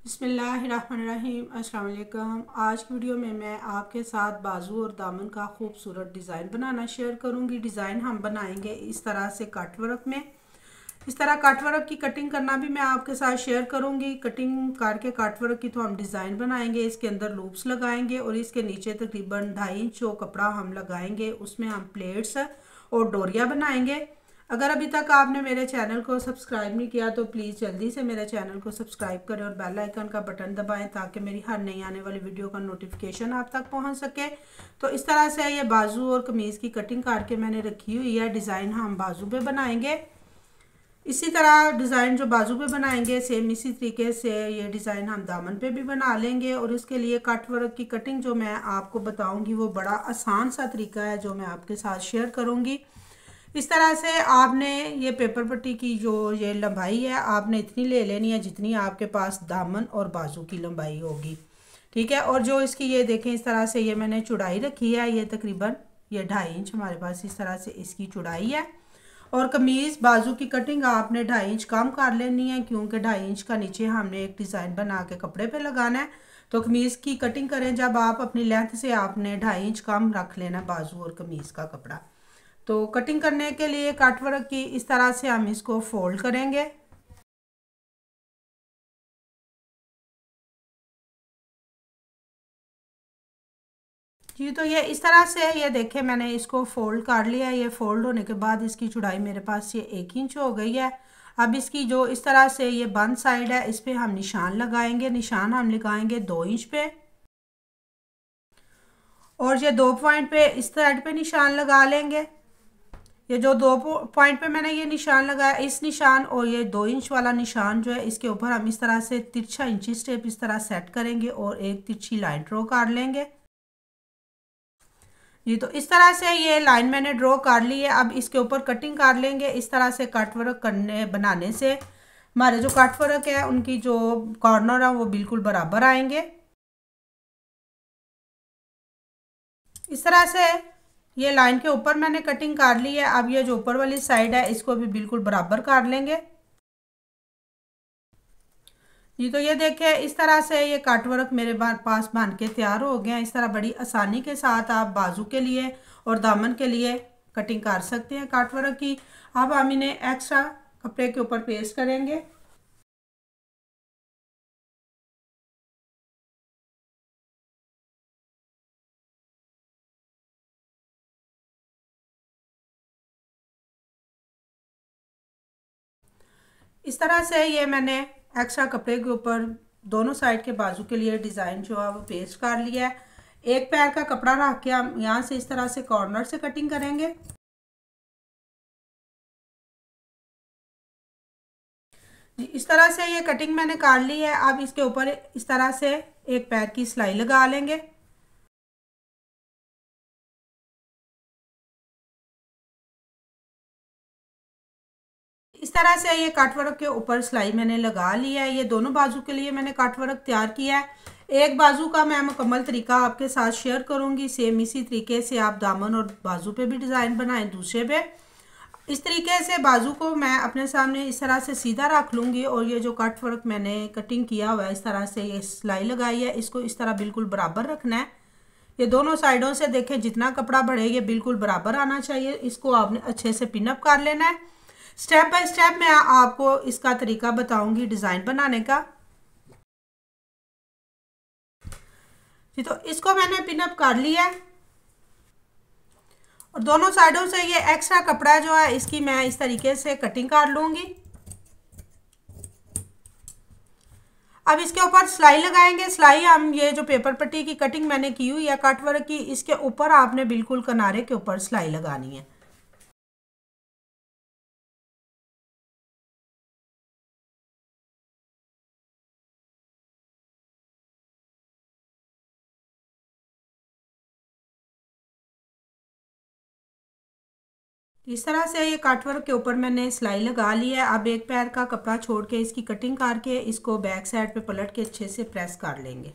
बिस्मिल्लाहिर्रहमानिर्रहीम। अस्सलाम वालेकुम। आज की वीडियो में मैं आपके साथ बाजू और दामन का खूबसूरत डिज़ाइन बनाना शेयर करूंगी। डिज़ाइन हम बनाएंगे इस तरह से कट वर्क में। इस तरह कट वर्क की कटिंग करना भी मैं आपके साथ शेयर करूंगी। कटिंग करके कट वर्क की तो हम डिज़ाइन बनाएंगे, इसके अंदर लूप्स लगाएंगे और इसके नीचे तकरीबन 2.5 इंच जो कपड़ा हम लगाएंगे उसमें हम प्लेट्स और डोरिया बनाएंगे। अगर अभी तक आपने मेरे चैनल को सब्सक्राइब नहीं किया तो प्लीज़ जल्दी से मेरे चैनल को सब्सक्राइब करें और बेल आइकन का बटन दबाएं ताकि मेरी हर नई आने वाली वीडियो का नोटिफिकेशन आप तक पहुंच सके। तो इस तरह से ये बाजू और कमीज़ की कटिंग करके मैंने रखी हुई है। डिज़ाइन हम बाजू पे बनाएंगे। इसी तरह डिज़ाइन जो बाजू पे बनाएंगे सेम इसी तरीके से ये डिज़ाइन हम दामन पे भी बना लेंगे। और इसके लिए कट वर्क की कटिंग जो मैं आपको बताऊंगी वो बड़ा आसान सा तरीका है जो मैं आपके साथ शेयर करूंगी। इस तरह से आपने ये पेपर पट्टी की जो ये लंबाई है आपने इतनी ले लेनी है जितनी आपके पास दामन और बाजू की लंबाई होगी। ठीक है। और जो इसकी ये देखें इस तरह से ये मैंने चौड़ाई रखी है, ये तकरीबन ये 2.5 इंच हमारे पास इस तरह से इसकी चौड़ाई है। और कमीज़ बाजू की कटिंग आपने 2.5 इंच कम कर लेनी है क्योंकि 2.5 इंच का नीचे हमने एक डिज़ाइन बना के कपड़े पे लगाना है। तो कमीज़ की कटिंग करें जब आप अपनी लेंथ से आपने 2.5 इंच कम रख लेना बाजू और कमीज़ का कपड़ा। तो कटिंग करने के लिए कट वर्क की इस तरह से हम इसको फोल्ड करेंगे। जी तो ये इस तरह से ये देखें मैंने इसको फोल्ड कर लिया है। ये फोल्ड होने के बाद इसकी चौड़ाई मेरे पास ये 1 इंच हो गई है। अब इसकी जो इस तरह से ये बंद साइड है इस पे हम निशान लगाएंगे। निशान हम लगाएंगे 2 इंच पे और ये 2 पॉइंट पे इस साइड पे निशान लगा लेंगे। ये जो 2 पॉइंट पे मैंने ये निशान लगाया इस निशान और ये 2 इंच वाला निशान जो है इसके ऊपर हम इस तरह से तिरछा इंची स्टेप इस तरह सेट करेंगे और एक तिरछी लाइन ड्रॉ कर लेंगे। जी तो इस तरह से ये लाइन मैंने ड्रॉ कर ली है। अब इसके ऊपर कटिंग कर लेंगे। इस तरह से कट वर्क करने बनाने से हमारे जो कट वर्क है उनकी जो कॉर्नर है वो बिल्कुल बराबर आएंगे। इस तरह से ये लाइन के ऊपर मैंने कटिंग कर ली है। अब ये जो ऊपर वाली साइड है इसको भी बिल्कुल बराबर कर लेंगे। जी तो ये देखिए इस तरह से ये कट वर्क मेरे पास बन के तैयार हो गया। इस तरह बड़ी आसानी के साथ आप बाजू के लिए और दामन के लिए कटिंग कर सकते हैं कट वर्क की। अब हम इन्हें एक्स्ट्रा कपड़े के ऊपर पेस्ट करेंगे। इस तरह से ये मैंने एक्स्ट्रा कपड़े के ऊपर दोनों साइड के बाजू के लिए डिज़ाइन जो है वो पेस्ट कर लिया है। एक पैर का कपड़ा रख के हम यहाँ से इस तरह से कॉर्नर से कटिंग करेंगे। जी इस तरह से ये कटिंग मैंने कर ली है। अब इसके ऊपर इस तरह से एक पैर की सिलाई लगा लेंगे। इस तरह से ये कट वर्क के ऊपर सिलाई मैंने लगा लिया है। ये दोनों बाजू के लिए मैंने कट वर्क तैयार किया है। एक बाजू का मैं मुकम्मल तरीका आपके साथ शेयर करूंगी। सेम इसी तरीके से आप दामन और बाजू पे भी डिज़ाइन बनाएं दूसरे पे। इस तरीके से बाजू को मैं अपने सामने इस तरह से सीधा रख लूँगी और ये जो कट वर्क मैंने कटिंग किया हुआ है इस तरह से ये सिलाई लगाई है इसको इस तरह बिल्कुल बराबर रखना है। ये दोनों साइडों से देखें जितना कपड़ा बढ़े ये बिल्कुल बराबर आना चाहिए। इसको आपने अच्छे से पिनअप कर लेना है। स्टेप बाय स्टेप मैं आपको इसका तरीका बताऊंगी डिज़ाइन बनाने का। जी तो इसको मैंने पिनअप कर लिया है और दोनों साइडों से ये एक्स्ट्रा कपड़ा जो है इसकी मैं इस तरीके से कटिंग कर लूँगी। अब इसके ऊपर सिलाई लगाएंगे। सिलाई हम ये जो पेपर पट्टी की कटिंग मैंने की हुई है कट वर्क की इसके ऊपर आपने बिल्कुल किनारे के ऊपर सिलाई लगानी है। इस तरह से ये कट वर्क के ऊपर मैंने सिलाई लगा ली है। अब एक पैर का कपड़ा छोड़ के इसकी कटिंग करके इसको बैक साइड पे पलट के अच्छे से प्रेस कर लेंगे।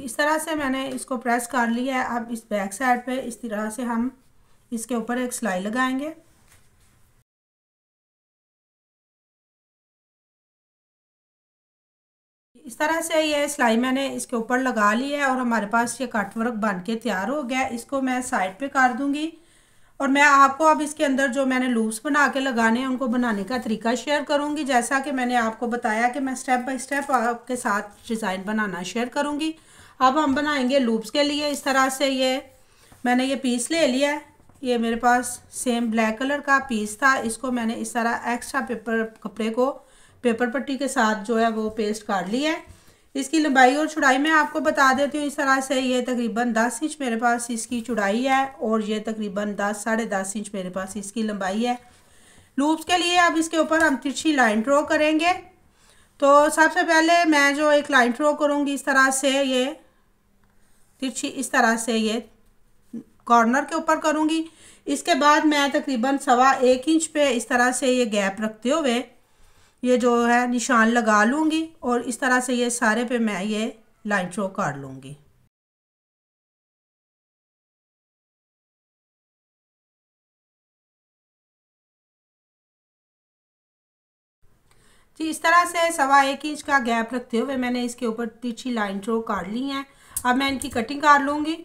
इस तरह से मैंने इसको प्रेस कर लिया है। अब इस बैक साइड पे इस तरह से हम इसके ऊपर एक सिलाई लगाएंगे। इस तरह से ये सिलाई मैंने इसके ऊपर लगा ली है और हमारे पास ये कट वर्क बन के तैयार हो गया। इसको मैं साइड पे कर दूंगी और मैं आपको अब इसके अंदर जो मैंने लूप्स बना के लगाने हैं उनको बनाने का तरीका शेयर करूंगी। जैसा कि मैंने आपको बताया कि मैं स्टेप बाय स्टेप आपके साथ डिज़ाइन बनाना शेयर करूंगी। अब हम बनाएंगे लूप्स के लिए। इस तरह से ये मैंने ये पीस ले लिया है। ये मेरे पास सेम ब्लैक कलर का पीस था। इसको मैंने इस तरह एक्स्ट्रा कपड़े को पेपर पट्टी के साथ जो है वो पेस्ट कर लिया है। इसकी लंबाई और चौड़ाई मैं आपको बता देती हूँ। इस तरह से ये तकरीबन 10 इंच मेरे पास इसकी चौड़ाई है और ये तकरीबन 10 साढ़े 10 इंच मेरे पास इसकी लंबाई है। लूप्स के लिए अब इसके ऊपर हम तिरछी लाइन ड्रॉ करेंगे। तो सबसे पहले मैं जो एक लाइन ड्रॉ करूँगी इस तरह से, ये तिरछी इस तरह से ये कॉर्नर के ऊपर करूँगी। इसके बाद मैं तकरीबन 1.25 इंच पे इस तरह से ये गैप रखते हुए ये जो है निशान लगा लूँगी और इस तरह से ये सारे पे मैं ये लाइन ड्रॉ कर लूँगी। जी इस तरह से 1.25 इंच का गैप रखते हुए मैंने इसके ऊपर तिरछी लाइन ड्रॉ कर ली है। अब मैं इनकी कटिंग कर लूँगी।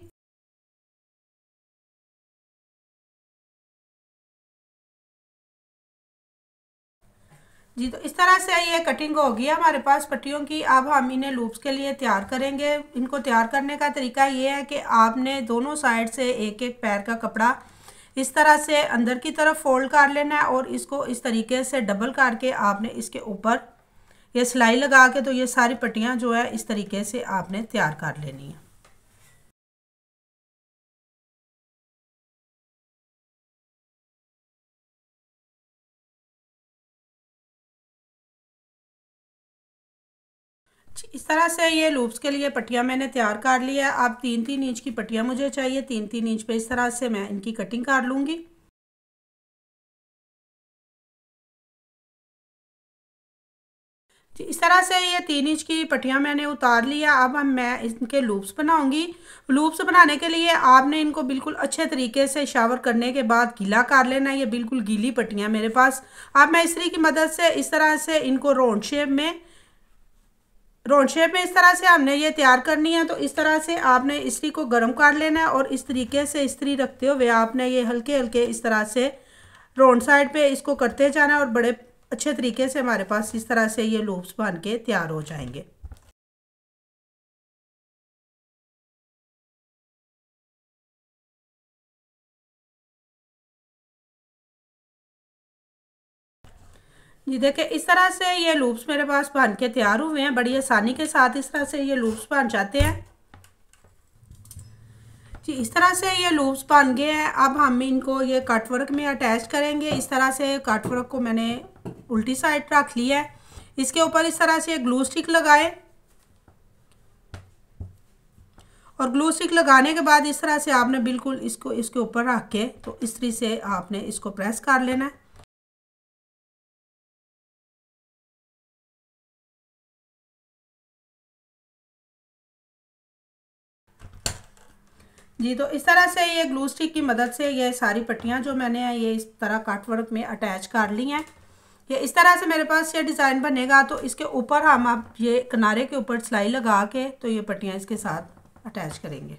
जी तो इस तरह से ये कटिंग हो गई हमारे पास पट्टियों की। अब हम इन्हें लूप्स के लिए तैयार करेंगे। इनको तैयार करने का तरीका ये है कि आपने दोनों साइड से एक एक पैर का कपड़ा इस तरह से अंदर की तरफ फोल्ड कर लेना है और इसको इस तरीके से डबल करके आपने इसके ऊपर ये सिलाई लगा के तो ये सारी पट्टियाँ जो है इस तरीके से आपने तैयार कर लेनी है। इस तरह से ये लूप्स के लिए पट्टियाँ मैंने तैयार कर लिया है। अब 3-3 इंच की पट्टियाँ मुझे चाहिए। 3-3 इंच पे इस तरह से मैं इनकी कटिंग कर लूँगी। इस तरह से ये 3 इंच की पट्टियाँ मैंने उतार लिया। अब मैं इनके लूप्स बनाऊंगी। लूप्स बनाने के लिए आपने इनको बिल्कुल अच्छे तरीके से शावर करने के बाद गीला कर लेना है। ये बिल्कुल गीली पट्टियाँ मेरे पास। अब मैं इस्त्री की मदद से इस तरह से इनको राउंड शेप में इस तरह से हमने ये तैयार करनी है। तो इस तरह से आपने इस्त्री को गर्म कर लेना है और इस तरीके से इस्त्री रखते हुए आपने ये हल्के हल्के इस तरह से राउंड साइड पे इसको करते जाना है और बड़े अच्छे तरीके से हमारे पास इस तरह से ये लूप्स बन के तैयार हो जाएंगे। ये देखिए इस तरह से ये लूप्स मेरे पास बन के तैयार हुए हैं। बड़ी आसानी के साथ इस तरह से ये लूप्स बन जाते हैं। जी इस तरह से ये लूप्स बन गए हैं। अब हम इनको ये कट वर्क में अटैच करेंगे। इस तरह से कट वर्क को मैंने उल्टी साइड रख लिया है। इसके ऊपर इस तरह से ग्लू स्टिक लगाए और ग्लू स्टिक लगाने के बाद इस तरह से आपने बिल्कुल इसको इसके ऊपर रख के तो इस तरह से आपने इसको प्रेस कर लेना है। जी तो इस तरह से ये ग्लू स्टिक की मदद से ये सारी पट्टियाँ जो मैंने ये इस तरह कट वर्क में अटैच कर ली हैं। ये इस तरह से मेरे पास ये डिज़ाइन बनेगा। तो इसके ऊपर हम अब ये किनारे के ऊपर सिलाई लगा के तो ये पट्टियाँ इसके साथ अटैच करेंगे।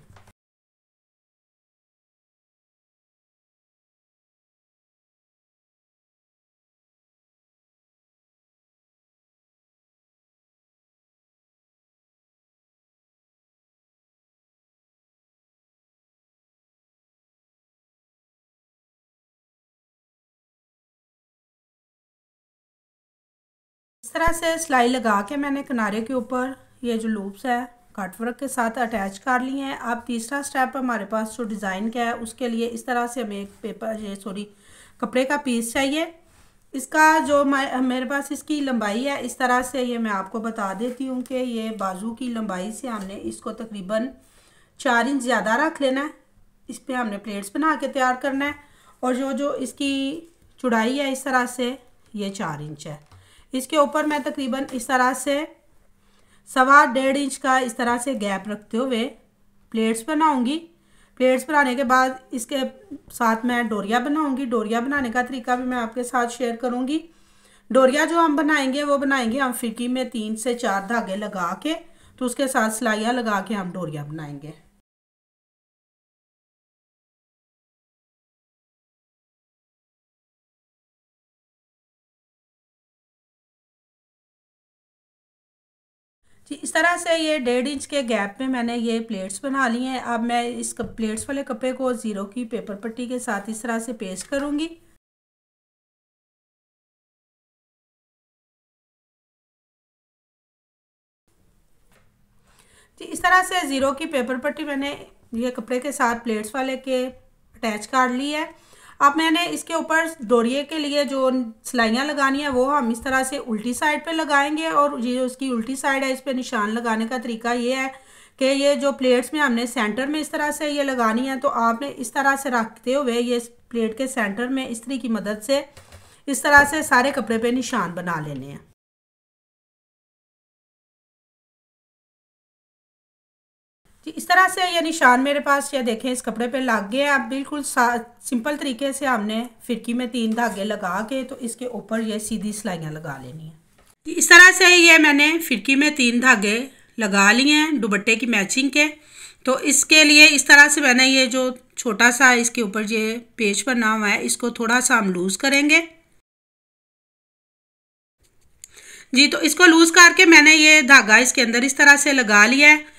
इस तरह से सिलाई लगा के मैंने किनारे के ऊपर ये जो लूप्स है कट वर्क के साथ अटैच कर लिए हैं। अब तीसरा स्टेप हमारे पास जो डिज़ाइन का है उसके लिए इस तरह से हमें एक कपड़े का पीस चाहिए। इसका जो मेरे पास इसकी लंबाई है इस तरह से ये मैं आपको बता देती हूँ कि ये बाजू की लंबाई से हमने इसको तकरीबन 4 इंच ज़्यादा रख लेना है। इस पर हमने प्लेट्स बना के तैयार करना है और जो इसकी चौड़ाई है इस तरह से ये 4 इंच है। इसके ऊपर मैं तकरीबन इस तरह से 1.25 इंच का इस तरह से गैप रखते हुए प्लेट्स बनाऊंगी। प्लेट्स बनाने के बाद इसके साथ मैं डोरिया बनाऊंगी। डोरिया बनाने का तरीका भी मैं आपके साथ शेयर करूंगी। डोरिया जो हम बनाएंगे वो बनाएंगे हम फिरकी में 3 से 4 धागे लगा के, तो उसके साथ सिलाइयाँ लगा के हम डोरिया बनाएंगे। जी इस तरह से ये 1.5 इंच के गैप में मैंने ये प्लेट्स बना ली हैं। अब मैं इस प्लेट्स वाले कपड़े को ज़ीरो की पेपर पट्टी के साथ इस तरह से पेस्ट करूँगी। जी इस तरह से ज़ीरो की पेपर पट्टी मैंने ये कपड़े के साथ प्लेट्स वाले के अटैच कर ली है। अब मैंने इसके ऊपर डोरिये के लिए जो सिलाइयाँ लगानी है वो हम इस तरह से उल्टी साइड पे लगाएंगे, और ये जो उसकी उल्टी साइड है इस पे निशान लगाने का तरीका ये है कि ये जो प्लेट्स में हमने सेंटर में इस तरह से ये लगानी है, तो आपने इस तरह से रखते हुए ये प्लेट के सेंटर में इस्त्री की मदद से इस तरह से सारे कपड़े पे निशान बना लेने हैं। जी इस तरह से ये निशान मेरे पास ये देखें इस कपड़े पे लग गए। अब बिल्कुल सिंपल तरीके से हमने फिरकी में 3 धागे लगा के तो इसके ऊपर ये सीधी सिलाइयाँ लगा लेनी है। जी इस तरह से ये मैंने फिरकी में 3 धागे लगा लिए हैं दुपट्टे की मैचिंग के। तो इसके लिए इस तरह से मैंने ये जो छोटा सा इसके ऊपर ये पेच बना हुआ है इसको थोड़ा सा हम लूज़ करेंगे। जी तो इसको लूज़ करके मैंने ये धागा इसके अंदर इस तरह से लगा लिया है।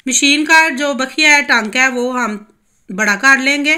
मशीन का जो बखिया है टांका है वो हम बड़ा कर लेंगे।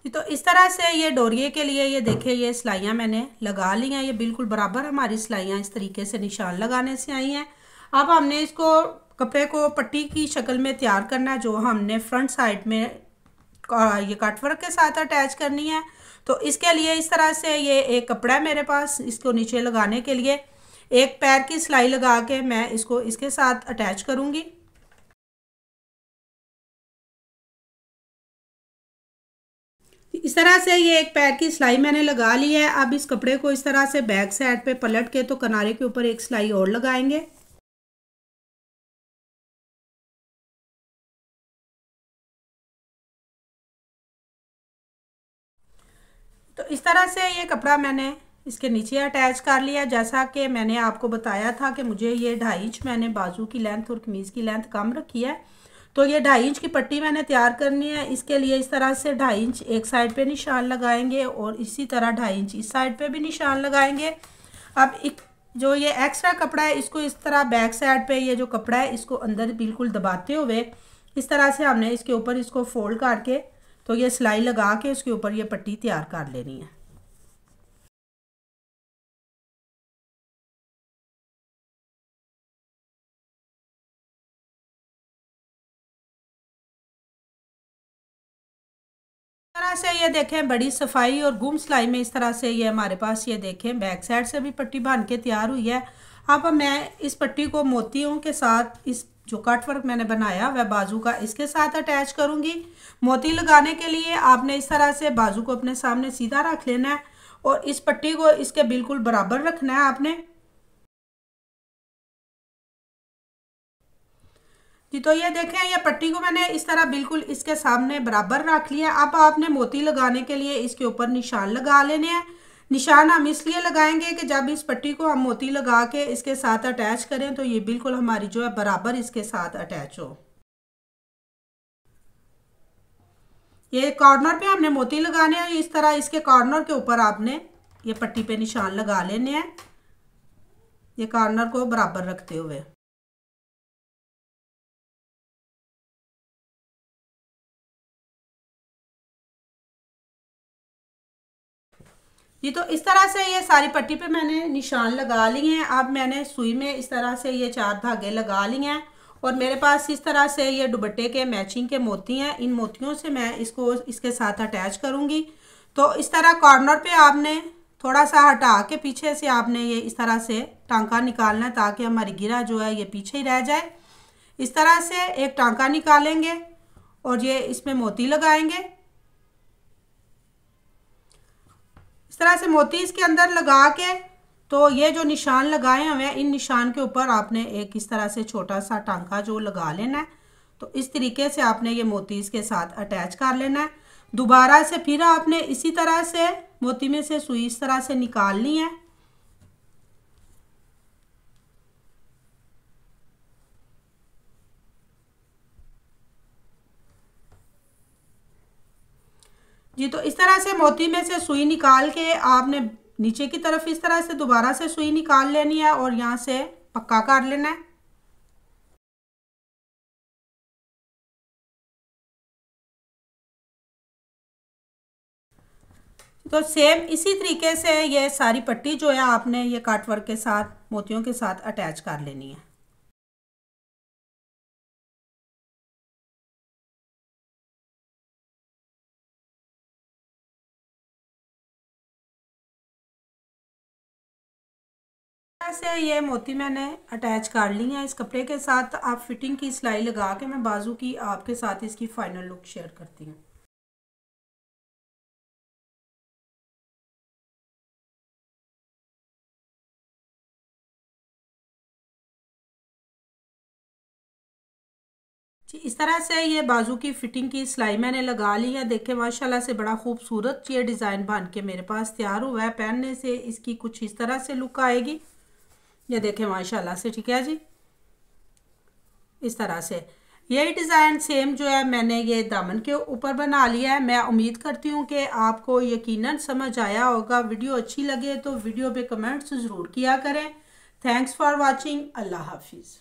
तो इस तरह से ये डोरिये के लिए ये देखिए ये सिलाइयाँ मैंने लगा ली हैं। ये बिल्कुल बराबर हमारी सिलाइयाँ इस तरीके से निशान लगाने से आई हैं। अब हमने इसको कपड़े को पट्टी की शक्ल में तैयार करना है, जो हमने फ्रंट साइड में ये कटवर्क के साथ अटैच करनी है। तो इसके लिए इस तरह से ये एक कपड़ा है मेरे पास, इसको नीचे लगाने के लिए एक पैर की सिलाई लगा के मैं इसको इसके साथ अटैच करूँगी। इस तरह से ये एक पैर की सिलाई मैंने लगा ली है। अब इस कपड़े को इस तरह से बैक साइड पे पलट के तो किनारे के ऊपर एक सिलाई और लगाएंगे। तो इस तरह से ये कपड़ा मैंने इसके नीचे अटैच कर लिया। जैसा कि मैंने आपको बताया था कि मुझे ये 2.5 इंच मैंने बाजू की लेंथ और कमीज़ की लेंथ कम रखी है, तो ये 2.5 इंच की पट्टी मैंने तैयार करनी है। इसके लिए इस तरह से 2.5 इंच एक साइड पे निशान लगाएंगे और इसी तरह 2.5 इंच इस साइड पे भी निशान लगाएंगे। अब एक जो ये एक्स्ट्रा कपड़ा है इसको इस तरह बैक साइड पे ये जो कपड़ा है इसको अंदर बिल्कुल दबाते हुए इस तरह से हमने इसके ऊपर इसको फोल्ड करके तो ये सिलाई लगा के उसके ऊपर ये पट्टी तैयार कर लेनी है। तरह से ये देखें बड़ी सफाई और गुम सिलाई में इस तरह से ये हमारे पास ये देखें बैक साइड से भी पट्टी बन के तैयार हुई है। अब मैं इस पट्टी को मोतियों के साथ इस जो कट वर्क मैंने बनाया वह बाजू का इसके साथ अटैच करूंगी। मोती लगाने के लिए आपने इस तरह से बाजू को अपने सामने सीधा रख लेना है और इस पट्टी को इसके बिल्कुल बराबर रखना है आपने। जी तो ये देखें ये पट्टी को मैंने इस तरह बिल्कुल इसके सामने बराबर रख लिया। अब आपने मोती लगाने के लिए इसके ऊपर निशान लगा लेने हैं। निशान हम इसलिए लगाएंगे कि जब इस पट्टी को हम मोती लगा के इसके साथ अटैच करें तो ये बिल्कुल हमारी जो है बराबर इसके साथ अटैच हो। ये कॉर्नर पे हमने मोती लगाने हैं। इस तरह इसके कॉर्नर के ऊपर आपने ये पट्टी पे निशान लगा लेने हैं, ये कॉर्नर को बराबर रखते हुए। जी तो इस तरह से ये सारी पट्टी पे मैंने निशान लगा लिए हैं। अब मैंने सुई में इस तरह से ये 4 धागे लगा लिए हैं और मेरे पास इस तरह से ये दुपट्टे के मैचिंग के मोती हैं। इन मोतियों से मैं इसको इसके साथ अटैच करूँगी। तो इस तरह कॉर्नर पे आपने थोड़ा सा हटा के पीछे से आपने ये इस तरह से टांका निकालना है ताकि हमारी गिरा जो है ये पीछे ही रह जाए। इस तरह से एक टांका निकालेंगे और ये इसमें मोती लगाएंगे। इस तरह से मोती इसके अंदर लगा के, तो ये जो निशान लगाए हुए हैं इन निशान के ऊपर आपने एक इस तरह से छोटा सा टांका जो लगा लेना है। तो इस तरीके से आपने ये मोती इसके साथ अटैच कर लेना है। दोबारा से फिर आपने इसी तरह से मोती में से सुई इस तरह से निकालनी है। जी, तो इस तरह से मोती में से सुई निकाल के आपने नीचे की तरफ इस तरह से दोबारा से सुई निकाल लेनी है और यहाँ से पक्का कर लेना है। तो सेम इसी तरीके से ये सारी पट्टी जो है आपने ये कट वर्क के साथ मोतियों के साथ अटैच कर लेनी है। से ये मोती मैंने अटैच कर ली है इस कपड़े के साथ। आप फिटिंग की सिलाई लगा के मैं बाजू की आपके साथ इसकी फाइनल लुक शेयर करती हूँ। जी, इस तरह से ये बाजू की फिटिंग की सिलाई मैंने लगा ली है। देखें माशाल्लाह से बड़ा खूबसूरत ये डिज़ाइन बन के मेरे पास तैयार हुआ है। पहनने से इसकी कुछ इस तरह से लुक आएगी। ये देखें माशाल्लाह से, ठीक है जी। इस तरह से यही डिज़ाइन सेम जो है मैंने ये दामन के ऊपर बना लिया है। मैं उम्मीद करती हूँ कि आपको यकीनन समझ आया होगा। वीडियो अच्छी लगे तो वीडियो पे कमेंट्स ज़रूर किया करें। Thanks for watching. अल्लाह हाफिज़।